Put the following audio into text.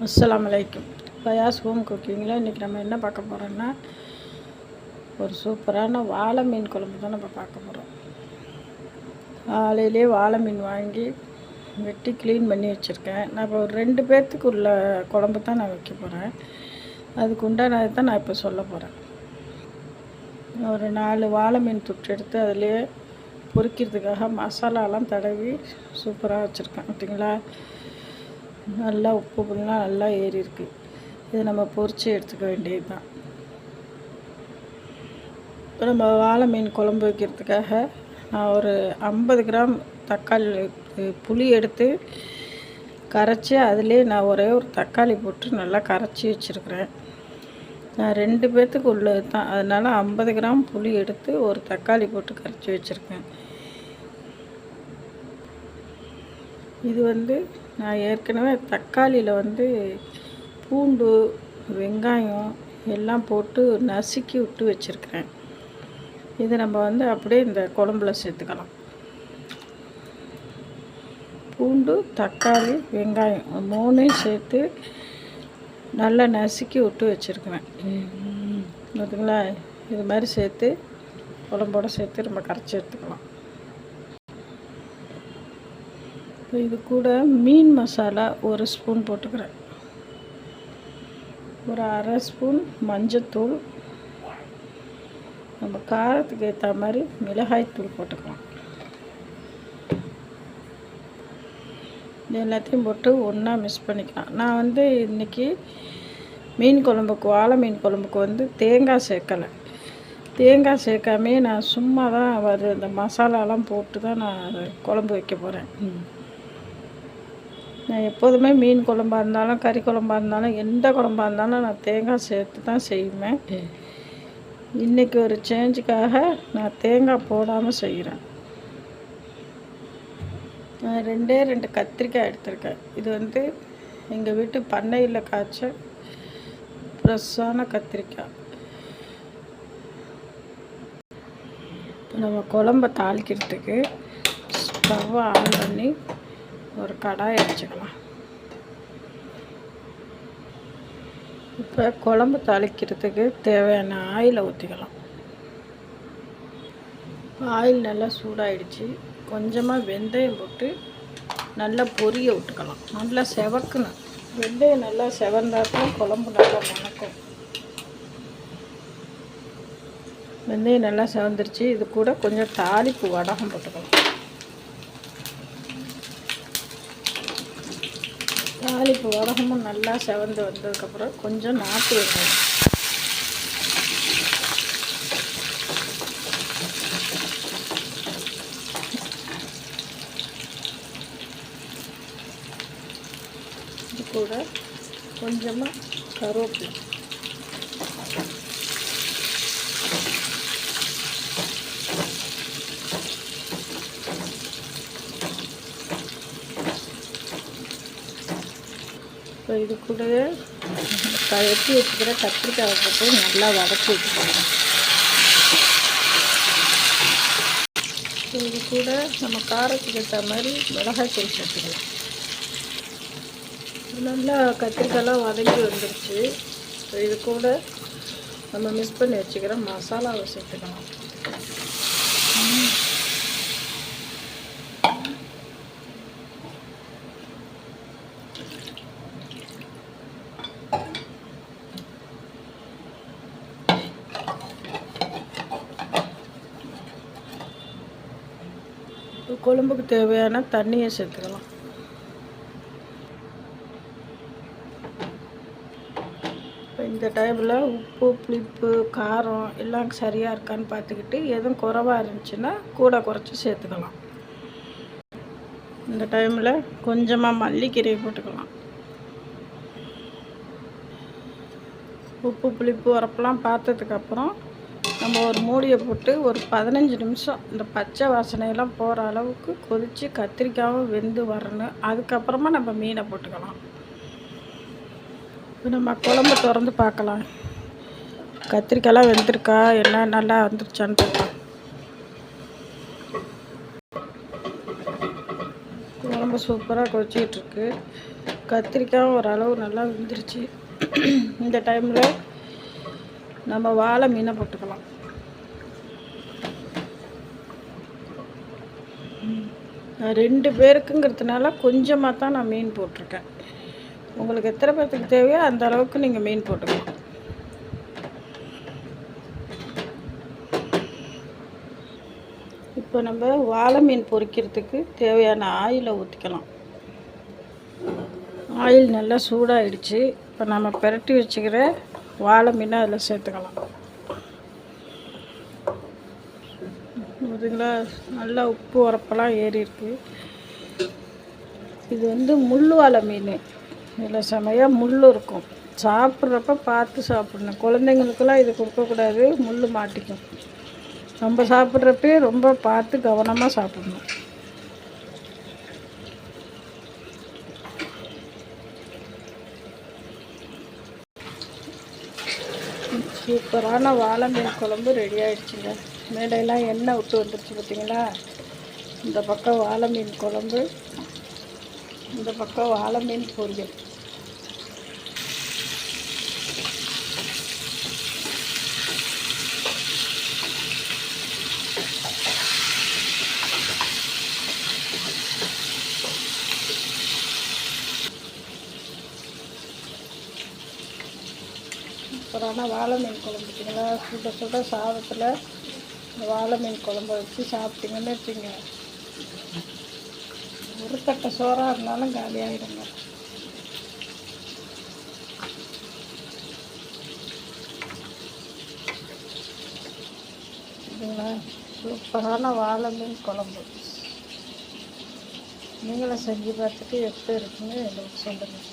அஸ்ஸலாமு அலைக்கும். ஃபயாஸ் ஹோம் குக்கிங்கில் இன்றைக்கி நம்ம என்ன பார்க்க போகிறோன்னா, ஒரு சூப்பரான வாழை மீன் குழம்பு தான் நம்ம பார்க்க போகிறோம். காலையிலே வாழை மீன் வாங்கி வெட்டி க்ளீன் பண்ணி வச்சுருக்கேன். நான் இப்போ ஒரு 2 பேர்த்துக்கு உள்ள குழம்பு தான் நான் வைக்க போகிறேன். அதுக்கு உண்டானதை தான் நான் இப்போ சொல்ல போகிறேன். ஒரு 4 வாழை மீன் துட்டு எடுத்து அதிலே பொரிக்கிறதுக்காக மசாலாலாம் தடவி சூப்பராக வச்சுருக்கேன். பார்த்தீங்களா, நல்லா உப்பு புல்லாம் நல்லா ஏறி இருக்குது. இதை நம்ம பொரித்து எடுத்துக்க வேண்டியது தான். இப்போ நம்ம வாழை மீன் குழம்பு வைக்கிறதுக்காக நான் ஒரு 50 கிராம் தக்காளி புளி எடுத்து கரைச்சி அதிலே நான் ஒரே ஒரு தக்காளி போட்டு நல்லா கரைச்சி வச்சுருக்கிறேன். நான் 2 பேர்த்துக்கு உள்ளது தான், அதனால் 50 கிராம் புளி எடுத்து ஒரு தக்காளி போட்டு கரைச்சி வச்சுருக்கேன். இது நான் ஏற்கனவே தக்காளியில் பூண்டு வெங்காயம் எல்லாம் போட்டு நசுக்கி விட்டு வச்சுருக்கிறேன். இது நம்ம அப்படியே இந்த குழம்புல சேர்த்துக்கலாம். பூண்டு தக்காளி வெங்காயம் 3 சேர்த்து நல்லா நசுக்கி விட்டு வச்சுருக்கிறேன். பார்த்தீங்களா, இது மாதிரி சேர்த்து குழம்போடு சேர்த்து நம்ம கரைச்சி எடுத்துக்கலாம். இது கூட மீன் மசாலா 1 ஸ்பூன் போட்டுக்கிறேன். ஒரு 1/2 ஸ்பூன் மஞ்சத்தூள், நம்ம காரத்துக்கு ஏற்ற மாதிரி மிளகாய்த்தூள் போட்டுக்கலாம். இது எல்லாத்தையும் போட்டு ஒன்றா மிக்ஸ் பண்ணிக்கலாம். நான் இன்றைக்கி மீன் குழம்புக்கு வாழை மீன் குழம்புக்கு தேங்காய் சேர்க்கலை. தேங்காய் சேர்க்காமே நான் சும்மா தான் இந்த மசாலாலாம் போட்டு தான் நான் குழம்பு வைக்க போகிறேன். நான் எப்போதுமே மீன் குழம்பாக இருந்தாலும் கறி குழம்பாக இருந்தாலும் எந்த குழம்பாக இருந்தாலும் நான் தேங்காய் சேர்த்து தான் செய்வேன். இன்றைக்கி ஒரு சேஞ்சுக்காக நான் தேங்காய் போடாமல் செய்கிறேன். நான் 2 கத்திரிக்காய் எடுத்திருக்கேன். இது எங்கள் வீட்டு பண்ணையில் காய்ச்ச ஃப்ரெஷ்ஷான கத்திரிக்காய். நம்ம குழம்ப தாளிக்கிறதுக்கு ஸ்டவ் ஆன் பண்ணி ஒரு கடாயை வச்சுக்கலாம். இப்போ குழம்பு தாளிக்கிறதுக்கு தேவையான ஆயிலை ஊற்றிக்கலாம். ஆயில் நல்லா சூடாயிடுச்சு. கொஞ்சமாக வெந்தயம் போட்டு நல்லா பொரிய விட்டுக்கலாம். நல்லா செவக்கணும். வெந்தயம் நல்லா செவந்தாப்பும் குழம்பு நல்லா மணக்கும். வெந்தயம் நல்லா செவந்துருச்சு. இது கூட கொஞ்சம் தாளிப்பு வடகம் போட்டுக்கலாம். தாளிப்பு வடகமும் நல்லா செவந்து வந்ததுக்கப்புறம் கொஞ்சம் நாட்டு வெங்காயம், இது கூட கொஞ்சமாக கருவேப்பிலை, இப்போ இது கூடவே வெட்டி வச்சுக்கிற கத்திரிக்காயை போட்டு நல்லா வதக்கி வச்சுக்கலாம். இது கூட நம்ம காரத்துக்கு ஏற்ற மாதிரி மிளகாய்த்தூள் சேர்த்துக்கலாம். நல்லா கத்திரிக்காயெலாம் வதக்கி வந்துடுச்சு. இது கூட நம்ம மிக்ஸ் பண்ணி வச்சுக்கிற மசாலாவை சேர்த்துக்கலாம். குழம்புக்கு தேவையான தண்ணியை சேர்த்துக்கலாம். இப்போ இந்த டைமில் உப்பு புளிப்பு காரம் எல்லாம் சரியாக இருக்கான்னு பார்த்துக்கிட்டு எதுவும் குறைவாக இருந்துச்சுன்னா கூட குறைச்சி சேர்த்துக்கலாம். இந்த டைமில் கொஞ்சமாக மல்லிக்கீரையை போட்டுக்கலாம். உப்பு புளிப்பு உரப்பெல்லாம் பார்த்ததுக்கப்புறம் நம்ம ஒரு மூடியை போட்டு ஒரு 15 நிமிஷம் இந்த பச்சை வாசனையெல்லாம் போகிற அளவுக்கு கொதித்து கத்திரிக்காயும் வெந்து வரணும். அதுக்கப்புறமா நம்ம மீனை போட்டுக்கலாம். இப்போ நம்ம குழம்பு திறந்து பார்க்கலாம். கத்திரிக்காயெலாம் வெந்திருக்கா எல்லாம் நல்லா வந்துருச்சான்னு பார்க்கலாம். குழம்பு குழம்பு சூப்பராக கொதிச்சிக்கிட்டுருக்கு. கத்திரிக்காய் ஓரளவு நல்லா வெந்துருச்சு. இந்த டைமில் நம்ம வாழை மீனை போட்டுக்கலாம். நான் 2 பேருக்குங்கிறதுனால கொஞ்சமாக தான் நான் மீன் போட்டிருக்கேன். உங்களுக்கு எத்தனை பேர்த்துக்கு தேவையோ அந்த அளவுக்கு நீங்கள் மீன் போட்டுக்கலாம். இப்போ நம்ம வாழை மீன் பொரிக்கிறதுக்கு தேவையான ஆயிலை ஊற்றிக்கலாம். ஆயில் நல்லா சூடாகிடுச்சு. இப்போ நம்ம பிரட்டி வச்சுக்கிற வாழை மீனை அதில் சேர்த்துக்கலாம். பார்த்தீங்களா, நல்லா உப்பு உரப்பெல்லாம் ஏறி இருக்கு. இது முள் வாழை மீன். இதில் செமையாக முள் இருக்கும். சாப்பிட்றப்ப பார்த்து சாப்பிடணும். குழந்தைங்களுக்கெல்லாம் இது கொடுக்கக்கூடாது, முள் மாட்டிக்கும். நம்ம சாப்பிட்றப்பே ரொம்ப பார்த்து கவனமாக சாப்பிடணும். சூப்பரான வாழை மீன் குழம்பு ரெடி ஆகிடுச்சுங்க. மேடையெல்லாம் எண்ணெய் விட்டு வந்துடுச்சு பார்த்தீங்களா. இந்த பக்கம் வாழை மீன் குழம்பு, இந்த பக்கம் வாழை மீன் பொரியல். சூப்பரான வாழை மீன் குழம்பு பார்த்தீங்களா. சுட சுட சாதத்தில் இந்த வாழை மீன் குழம்பு வச்சு சாப்பிட்டீங்கன்னு வச்சுங்க, ஒரு கட்டை சோறாக இருந்தாலும் காலியாகிடுங்க. சரிங்களா, சூப்பரான வாழை மீன் குழம்பு. நீங்களும் செஞ்சு பார்த்துட்டு எப்படி இருக்குன்னு எங்களுக்கு சொல்லுங்கள்.